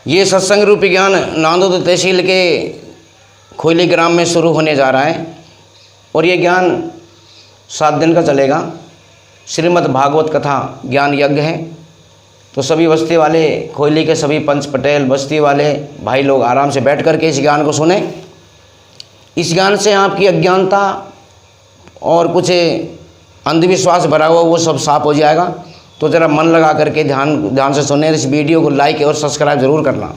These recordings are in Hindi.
ये सत्संग रूपी ज्ञान नांदोद तहसील के खोली ग्राम में शुरू होने जा रहा है और ये ज्ञान 7 दिन का चलेगा। श्रीमद् भागवत कथा ज्ञान यज्ञ है। तो सभी बस्ती वाले, खोली के सभी पंच पटेल बस्ती वाले भाई लोग आराम से बैठ कर के इस ज्ञान को सुने। इस ज्ञान से आपकी अज्ञानता और कुछ अंधविश्वास भरा हुआ वो सब साफ हो जाएगा। तो ज़रा मन लगा करके ध्यान से सुने। इस वीडियो को लाइक और सब्सक्राइब जरूर करना।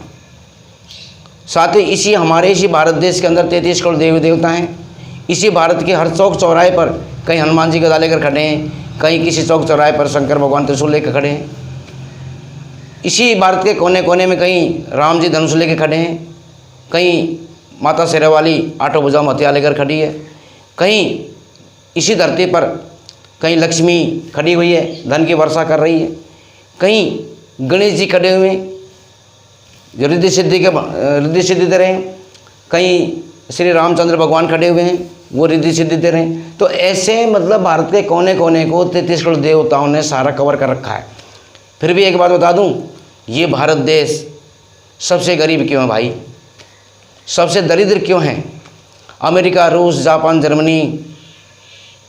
साथ ही हमारे इसी भारत देश के अंदर 33 करोड़ देवी देवता हैं। इसी भारत के हर चौक चौराहे पर कहीं हनुमान जी गदा लेकर खड़े हैं, कहीं किसी चौक चौराहे पर शंकर भगवान त्रिशूल लेकर खड़े हैं। इसी भारत के कोने कोने में कहीं राम जी धनुष लेकर खड़े हैं, कहीं माता शेरावाली आठों भुजाओं में हथियार लेकर खड़ी है, कहीं इसी धरती पर कहीं लक्ष्मी खड़ी हुई है, धन की वर्षा कर रही है, कहीं गणेश जी खड़े हुए हैं जो रिद्धि सिद्धि दे रहे हैं, कहीं श्री रामचंद्र भगवान खड़े हुए हैं वो रिद्धि सिद्धि दे रहे हैं। तो ऐसे मतलब भारत के कोने कोने को 33 करोड़ देवताओं ने सारा कवर कर रखा है। फिर भी एक बात बता दूं, ये भारत देश सबसे गरीब क्यों है भाई, सबसे दरिद्र क्यों है? अमेरिका, रूस, जापान, जर्मनी,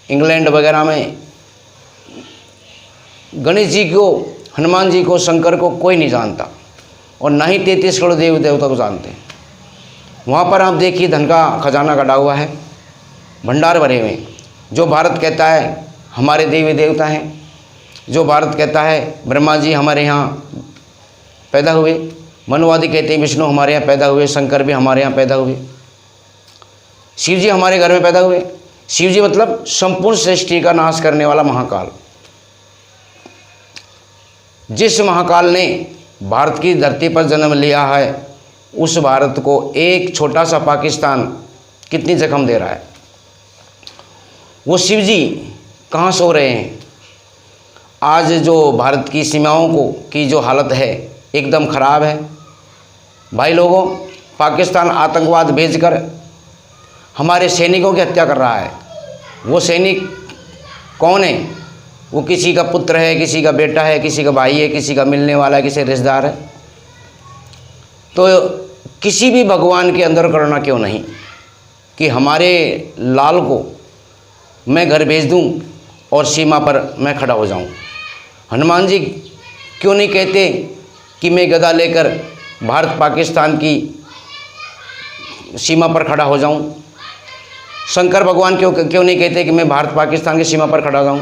इंग्लैंड वगैरह में गणेश जी को, हनुमान जी को, शंकर को कोई नहीं जानता और ना ही 33 करोड़ देवी देवता को जानते हैं। वहाँ पर आप देखिए धन का खजाना कटा हुआ है, भंडार भरे हुए हैं। जो भारत कहता है हमारे देवी देवता हैं, जो भारत कहता है ब्रह्मा जी हमारे यहाँ पैदा हुए, मनुवादी कहते हैं विष्णु हमारे यहाँ पैदा हुए, शंकर भी हमारे यहाँ पैदा हुए, शिव जी हमारे घर में पैदा हुए। शिव जी मतलब संपूर्ण सृष्टि का नाश करने वाला महाकाल। जिस महाकाल ने भारत की धरती पर जन्म लिया है, उस भारत को एक छोटा सा पाकिस्तान कितनी जख्म दे रहा है। वो शिव जी कहाँ सो रहे हैं? आज जो भारत की सीमाओं की जो हालत है एकदम ख़राब है भाई लोगों। पाकिस्तान आतंकवाद भेजकर हमारे सैनिकों की हत्या कर रहा है। वो सैनिक कौन है? वो किसी का पुत्र है, किसी का बेटा है, किसी का भाई है, किसी का मिलने वाला है, किसी रिश्तेदार है। तो किसी भी भगवान के अंदर करुणा क्यों नहीं कि हमारे लाल को मैं घर भेज दूं और सीमा पर मैं खड़ा हो जाऊं? हनुमान जी क्यों नहीं कहते कि मैं गदा लेकर भारत पाकिस्तान की सीमा पर खड़ा हो जाऊं? शंकर भगवान क्यों नहीं कहते कि मैं भारत पाकिस्तान की सीमा पर खड़ा जाऊं?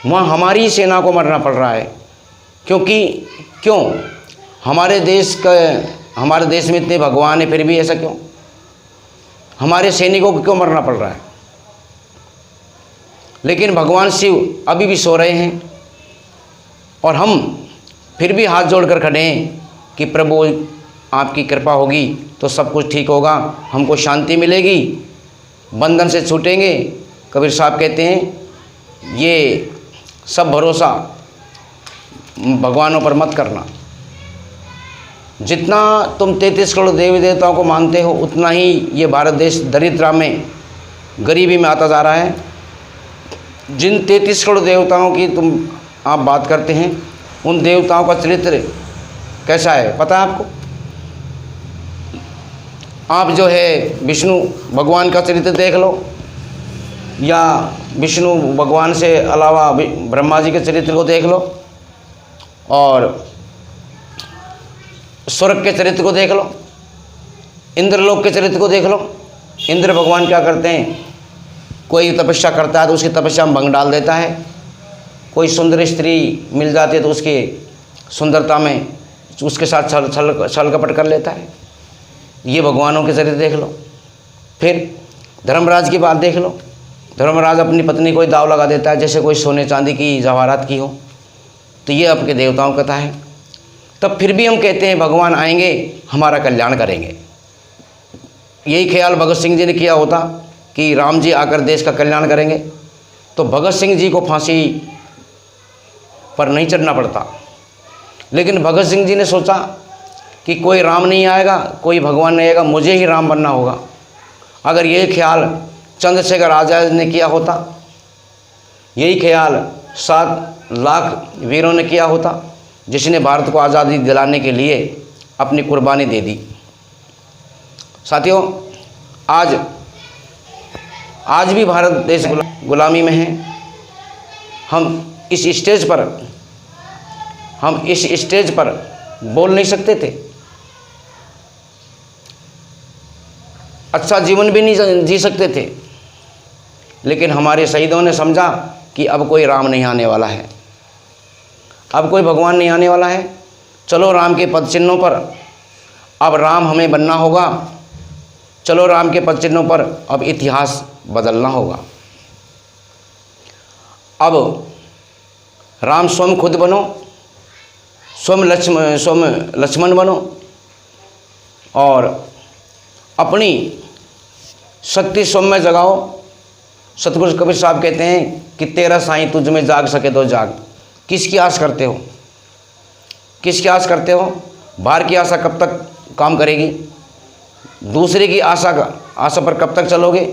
वहाँ हमारी सेना को मरना पड़ रहा है। क्यों हमारे देश में इतने भगवान हैं, फिर भी ऐसा क्यों? हमारे सैनिकों को क्यों मरना पड़ रहा है? लेकिन भगवान शिव अभी भी सो रहे हैं और हम फिर भी हाथ जोड़कर खड़े हैं कि प्रभु आपकी कृपा होगी तो सब कुछ ठीक होगा, हमको शांति मिलेगी, बंधन से छूटेंगे। कबीर साहब कहते हैं ये सब भरोसा भगवानों पर मत करना। जितना तुम 33 करोड़ देवी देवताओं को मानते हो, उतना ही ये भारत देश दरिद्रता में, गरीबी में आता जा रहा है। जिन 33 करोड़ देवताओं की आप बात करते हैं, उन देवताओं का चरित्र कैसा है पता है आपको? आप जो है विष्णु भगवान का चरित्र देख लो, या विष्णु भगवान से अलावा ब्रह्मा जी के चरित्र को देख लो, और स्वर्ग के चरित्र को देख लो, इंद्रलोक के चरित्र को देख लो। इंद्र भगवान क्या करते हैं? कोई तपस्या करता है तो उसकी तपस्या में भंग डाल देता है। कोई सुंदर स्त्री मिल जाती है तो उसकी सुंदरता में उसके साथ छल कपट कर लेता है। ये भगवानों के चरित्र देख लो। फिर धर्मराज की बात देख लो। धर्मराज अपनी पत्नी को दाव लगा देता है जैसे कोई सोने चांदी की जवाहरात की हो। तो ये आपके देवताओं की कथा है। तब फिर भी हम कहते हैं भगवान आएंगे, हमारा कल्याण करेंगे। यही ख्याल भगत सिंह जी ने किया होता कि राम जी आकर देश का कल्याण करेंगे, तो भगत सिंह जी को फांसी पर नहीं चढ़ना पड़ता। लेकिन भगत सिंह जी ने सोचा कि कोई राम नहीं आएगा, कोई भगवान नहीं आएगा, मुझे ही राम बनना होगा। अगर यही ख्याल चंद्रशेखर आज़ाद ने किया होता, यही ख्याल 7 लाख वीरों ने किया होता, जिसने भारत को आज़ादी दिलाने के लिए अपनी कुर्बानी दे दी। साथियों, आज भी भारत देश गुलामी में है। हम इस स्टेज पर बोल नहीं सकते थे, अच्छा जीवन भी नहीं जी सकते थे, लेकिन हमारे शहीदों ने समझा कि अब कोई राम नहीं आने वाला है, अब कोई भगवान नहीं आने वाला है। चलो राम के पद चिन्हों पर अब राम हमें बनना होगा, चलो राम के पद चिन्हों पर अब इतिहास बदलना होगा। अब राम स्वयं खुद बनो, स्वयं लक्ष्मण बनो और अपनी शक्ति स्वयं में जगाओ। सतगुरु कबीर साहब कहते हैं कि तेरा साईं तुझ में जाग सके तो जाग। किसकी आस करते हो? किसकी आस करते हो? बाहर की आशा कब तक काम करेगी? दूसरे की आशा पर कब तक चलोगे?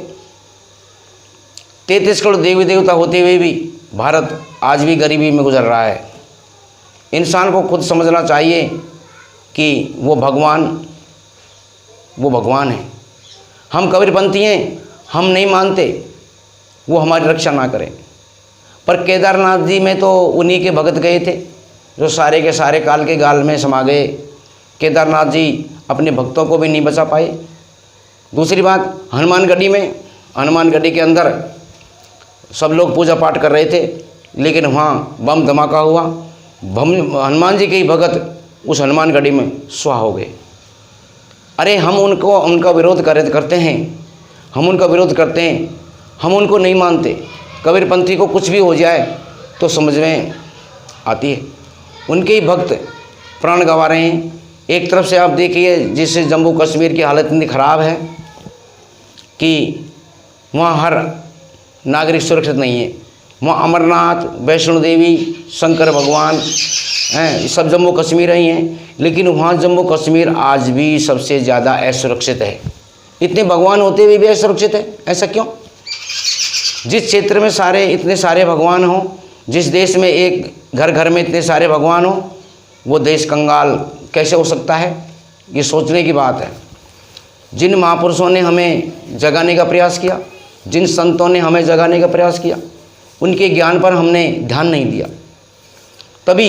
33 करोड़ देवी देवता होते हुए भी भारत आज भी गरीबी में गुजर रहा है। इंसान को खुद समझना चाहिए कि वो भगवान है। हम कबीरपंथी हैं, हम नहीं मानते वो हमारी रक्षा ना करें, पर केदारनाथ जी में तो उन्हीं के भगत गए थे जो सारे के सारे काल के गाल में समा गए। केदारनाथ जी अपने भक्तों को भी नहीं बचा पाए। दूसरी बात, हनुमानगढ़ी के अंदर सब लोग पूजा पाठ कर रहे थे, लेकिन वहाँ बम धमाका हुआ, हनुमान जी के ही भगत उस हनुमानगढ़ी में स्वाह हो गए। अरे हम उनका विरोध करते हैं, हम उनका विरोध करते हैं, हम उनको नहीं मानते। कबीरपंथी को कुछ भी हो जाए तो समझ में आती है, उनके ही भक्त प्राण गंवा रहे हैं। एक तरफ से आप देखिए, जिससे जम्मू कश्मीर की हालत इतनी ख़राब है कि वहाँ हर नागरिक सुरक्षित नहीं है। वहाँ अमरनाथ, वैष्णो देवी, शंकर भगवान हैं, सब जम्मू कश्मीर ही हैं, लेकिन वहाँ जम्मू कश्मीर आज भी सबसे ज़्यादा असुरक्षित है। इतने भगवान होते हुए भी असुरक्षित है, ऐसा क्यों? जिस क्षेत्र में इतने सारे भगवान हों, जिस देश में एक घर में इतने सारे भगवान हों, वो देश कंगाल कैसे हो सकता है? ये सोचने की बात है। जिन महापुरुषों ने हमें जगाने का प्रयास किया, जिन संतों ने हमें जगाने का प्रयास किया, उनके ज्ञान पर हमने ध्यान नहीं दिया। तभी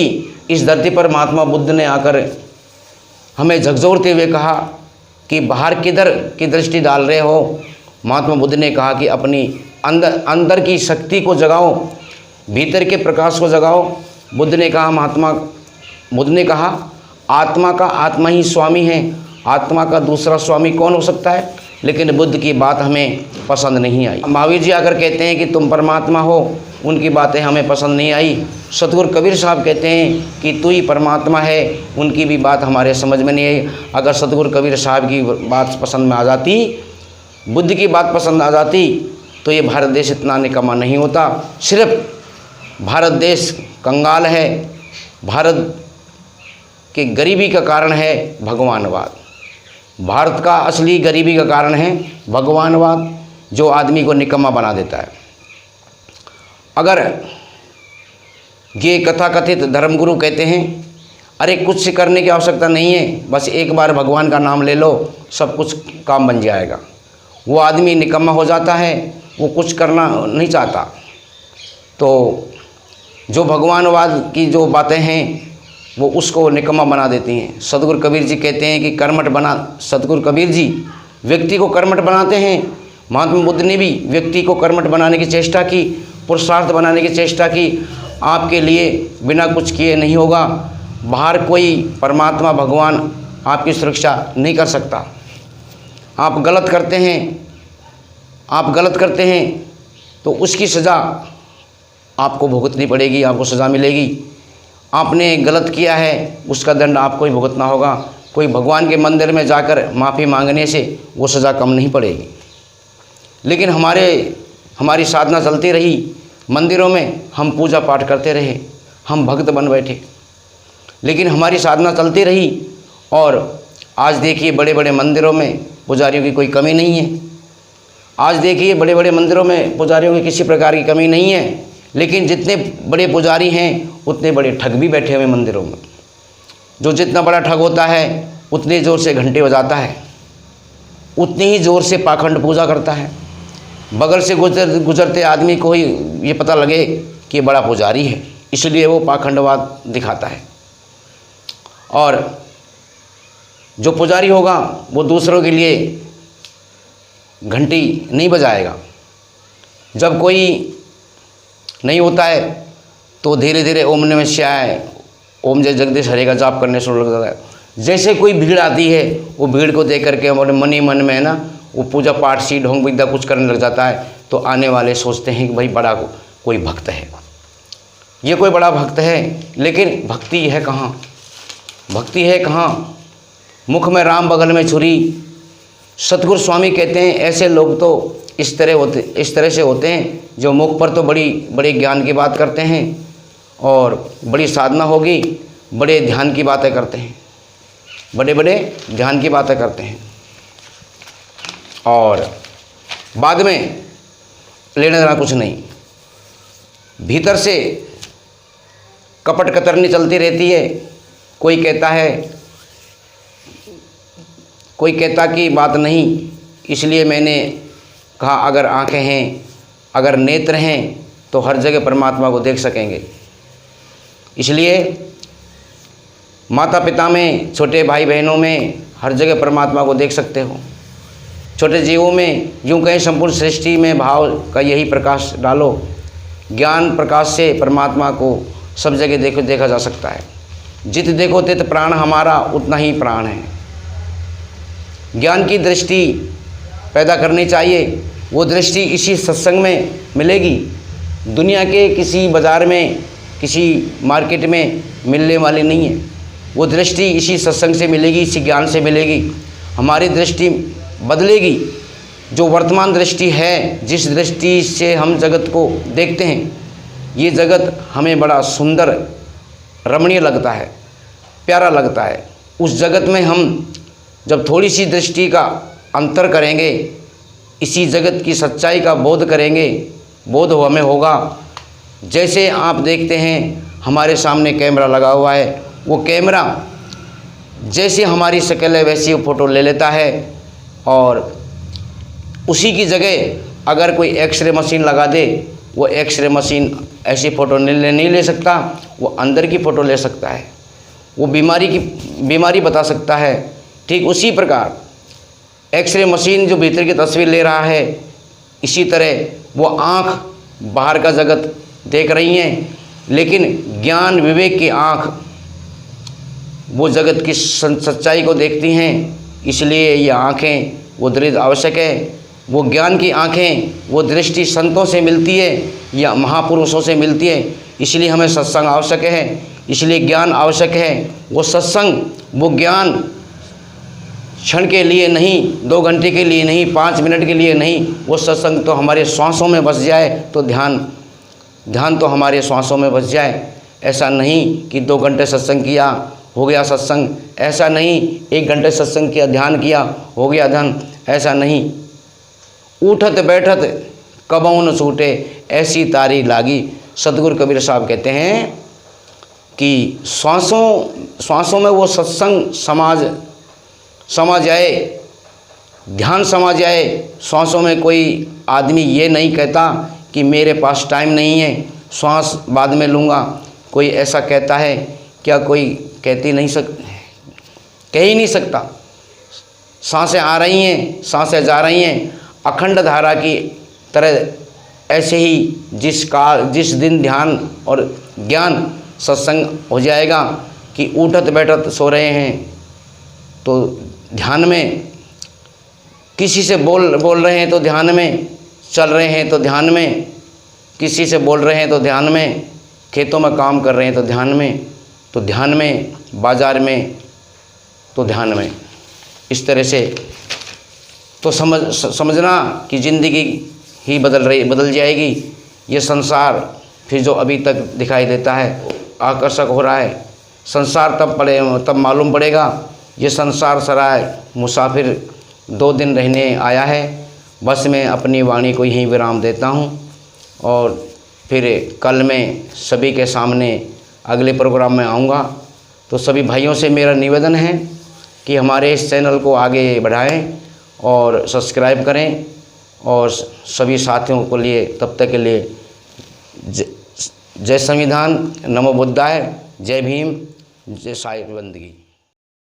इस धरती पर महात्मा बुद्ध ने आकर हमें झकझोरते हुए कहा कि बाहर किधर की दृष्टि डाल रहे हो। महात्मा बुद्ध ने कहा कि अपनी अंदर की शक्ति को जगाओ, भीतर के प्रकाश को जगाओ। बुद्ध ने कहा आत्मा का आत्मा ही स्वामी है, आत्मा का दूसरा स्वामी कौन हो सकता है? लेकिन बुद्ध की बात हमें पसंद नहीं आई। महावीर जी आकर कहते हैं कि तुम परमात्मा हो, उनकी बातें हमें पसंद नहीं आई। सतगुरु कबीर साहब कहते हैं कि तू ही परमात्मा है, उनकी भी बात हमारे समझ में नहीं आई। अगर सतगुरु कबीर साहब की बात पसंद में आ जाती, बुद्ध की बात पसंद आ जाती, तो ये भारत देश इतना निकम्मा नहीं होता। सिर्फ भारत देश कंगाल है, भारत की गरीबी का कारण है भगवानवाद। भारत का असली गरीबी का कारण है भगवानवाद, जो आदमी को निकम्मा बना देता है। अगर ये कथाकथित धर्मगुरु कहते हैं अरे कुछ करने की आवश्यकता नहीं है, बस एक बार भगवान का नाम ले लो, सब कुछ काम बन जाएगा, वो आदमी निकम्मा हो जाता है, वो कुछ करना नहीं चाहता। तो जो भगवानवाद की जो बातें हैं वो उसको निकम्मा बना देती हैं। सतगुरु कबीर जी कहते हैं कि सतगुरु कबीर जी व्यक्ति को कर्मठ बनाते हैं। महात्मा बुद्ध ने भी व्यक्ति को कर्मठ बनाने की चेष्टा की, पुरुषार्थ बनाने की चेष्टा की। आपके लिए बिना कुछ किए नहीं होगा, बाहर कोई परमात्मा भगवान आपकी सुरक्षा नहीं कर सकता। आप गलत करते हैं तो उसकी सज़ा आपको भुगतनी पड़ेगी, आपको सज़ा मिलेगी। आपने गलत किया है, उसका दंड आपको ही भुगतना होगा। कोई भगवान के मंदिर में जाकर माफ़ी मांगने से वो सज़ा कम नहीं पड़ेगी। लेकिन हमारी साधना चलती रही, मंदिरों में हम पूजा पाठ करते रहे, हम भक्त बन बैठे, लेकिन हमारी साधना चलती रही। और आज देखिए बड़े बड़े मंदिरों में पुजारियों की कोई कमी नहीं है। आज देखिए बड़े बड़े मंदिरों में पुजारियों की किसी प्रकार की कमी नहीं है, लेकिन जितने बड़े पुजारी हैं उतने बड़े ठग भी बैठे हुए मंदिरों में। जो जितना बड़ा ठग होता है उतनी ज़ोर से घंटे बजाता है, उतनी ही ज़ोर से पाखंड पूजा करता है। बगल से गुजरते आदमी को ही ये पता लगे कि ये बड़ा पुजारी है, इसलिए वो पाखंडवाद दिखाता है। और जो पुजारी होगा वो दूसरों के लिए घंटी नहीं बजाएगा। जब कोई नहीं होता है तो धीरे धीरे ओम नमः शिवाय, ओम जय जगदीश हरे का जाप करने शुरू लग जाता है। जैसे कोई भीड़ आती है वो भीड़ को देख करके हमारे मन ही मन में है ना वो पूजा पाठ सी ढोंग विद्या कुछ करने लग जाता है। तो आने वाले सोचते हैं कि भाई बड़ा कोई भक्त है, ये कोई बड़ा भक्त है। लेकिन भक्ति है कहाँ, भक्ति है कहाँ? मुख में राम बगल में छुरी। सतगुरु स्वामी कहते हैं ऐसे लोग तो इस तरह से होते हैं जो मुख पर तो बड़ी ज्ञान की बात करते हैं और बड़ी साधना होगी, बड़े ध्यान की बातें करते हैं, बड़े ध्यान की बातें करते हैं और बाद में लेना देना कुछ नहीं। भीतर से कपट कतरनी चलती रहती है। कोई कहता कि बात नहीं, इसलिए मैंने कहा अगर आंखें हैं, अगर नेत्र हैं तो हर जगह परमात्मा को देख सकेंगे। इसलिए माता पिता में, छोटे भाई बहनों में हर जगह परमात्मा को देख सकते हो। छोटे जीवों में, यूँ कहें संपूर्ण सृष्टि में भाव का यही प्रकाश डालो। ज्ञान प्रकाश से परमात्मा को सब जगह देखा जा सकता है। जित देखो तित प्राण हमारा, उतना ही प्राण है। ज्ञान की दृष्टि पैदा करनी चाहिए। वो दृष्टि इसी सत्संग में मिलेगी। दुनिया के किसी बाज़ार में, किसी मार्केट में मिलने वाली नहीं है। वो दृष्टि इसी सत्संग से मिलेगी, इसी ज्ञान से मिलेगी। हमारी दृष्टि बदलेगी। जो वर्तमान दृष्टि है, जिस दृष्टि से हम जगत को देखते हैं, ये जगत हमें बड़ा सुंदर रमणीय लगता है, प्यारा लगता है। उस जगत में हम जब थोड़ी सी दृष्टि का अंतर करेंगे, इसी जगत की सच्चाई का बोध करेंगे, बोध हमें होगा। जैसे आप देखते हैं हमारे सामने कैमरा लगा हुआ है, वो कैमरा जैसे हमारी शक्ल है वैसी वो फ़ोटो ले लेता है और उसी की जगह अगर कोई एक्सरे मशीन लगा दे, वो एक्सरे मशीन ऐसी फ़ोटो नहीं ले सकता, वो अंदर की फ़ोटो ले सकता है, वो बीमारी बता सकता है। ठीक उसी प्रकार एक्सरे मशीन जो भीतर की तस्वीर ले रहा है, इसी तरह वो आँख बाहर का जगत देख रही हैं, लेकिन ज्ञान विवेक की आँख वो जगत की सच्चाई को देखती हैं। इसलिए ये आँखें वो दृढ़ आवश्यक है। वो ज्ञान की आँखें, वो दृष्टि संतों से मिलती है या महापुरुषों से मिलती है। इसलिए हमें सत्संग आवश्यक है, इसलिए ज्ञान आवश्यक है। वो सत्संग, वो ज्ञान क्षण के लिए नहीं, 2 घंटे के लिए नहीं, 5 मिनट के लिए नहीं, वो सत्संग तो हमारे श्वासों में बस जाए। तो ध्यान तो हमारे श्वासों में बस जाए। ऐसा नहीं कि 2 घंटे सत्संग किया हो गया सत्संग, ऐसा नहीं 1 घंटे सत्संग किया, ध्यान किया हो गया ध्यान, ऐसा नहीं। उठत बैठत कबहू न छूटे, ऐसी तारी लागी। सतगुरु कबीर साहब कहते हैं कि श्वासों में वो सत्संग समा जाए, ध्यान समा जाए। श्वासों में कोई आदमी ये नहीं कहता कि मेरे पास टाइम नहीं है, श्वास बाद में लूँगा। कोई ऐसा कहता है क्या? कोई कह ही नहीं सकता। सांसें आ रही हैं, सांसें जा रही हैं, अखंड धारा की तरह। ऐसे ही जिस दिन ध्यान और ज्ञान सत्संग हो जाएगा कि उठत बैठत सो रहे हैं तो ध्यान में, किसी से बोल रहे हैं तो ध्यान में, चल रहे हैं तो ध्यान में, किसी से बोल रहे हैं तो ध्यान में, खेतों में काम कर रहे हैं तो ध्यान में, बाज़ार में तो ध्यान में। इस तरह से तो समझना कि ज़िंदगी ही बदल जाएगी। ये संसार फिर जो अभी तक दिखाई देता है, आकर्षक हो रहा है, संसार तब मालूम पड़ेगा। ये संसार सराय मुसाफिर 2 दिन रहने आया है। बस मैं अपनी वाणी को यहीं विराम देता हूँ और फिर कल मैं सभी के सामने अगले प्रोग्राम में आऊँगा। तो सभी भाइयों से मेरा निवेदन है कि हमारे इस चैनल को आगे बढ़ाएं और सब्सक्राइब करें, और सभी साथियों को लिए तब तक के लिए जय संविधान, नमो बुद्धाय, जय भीम, जय साई बंदगी।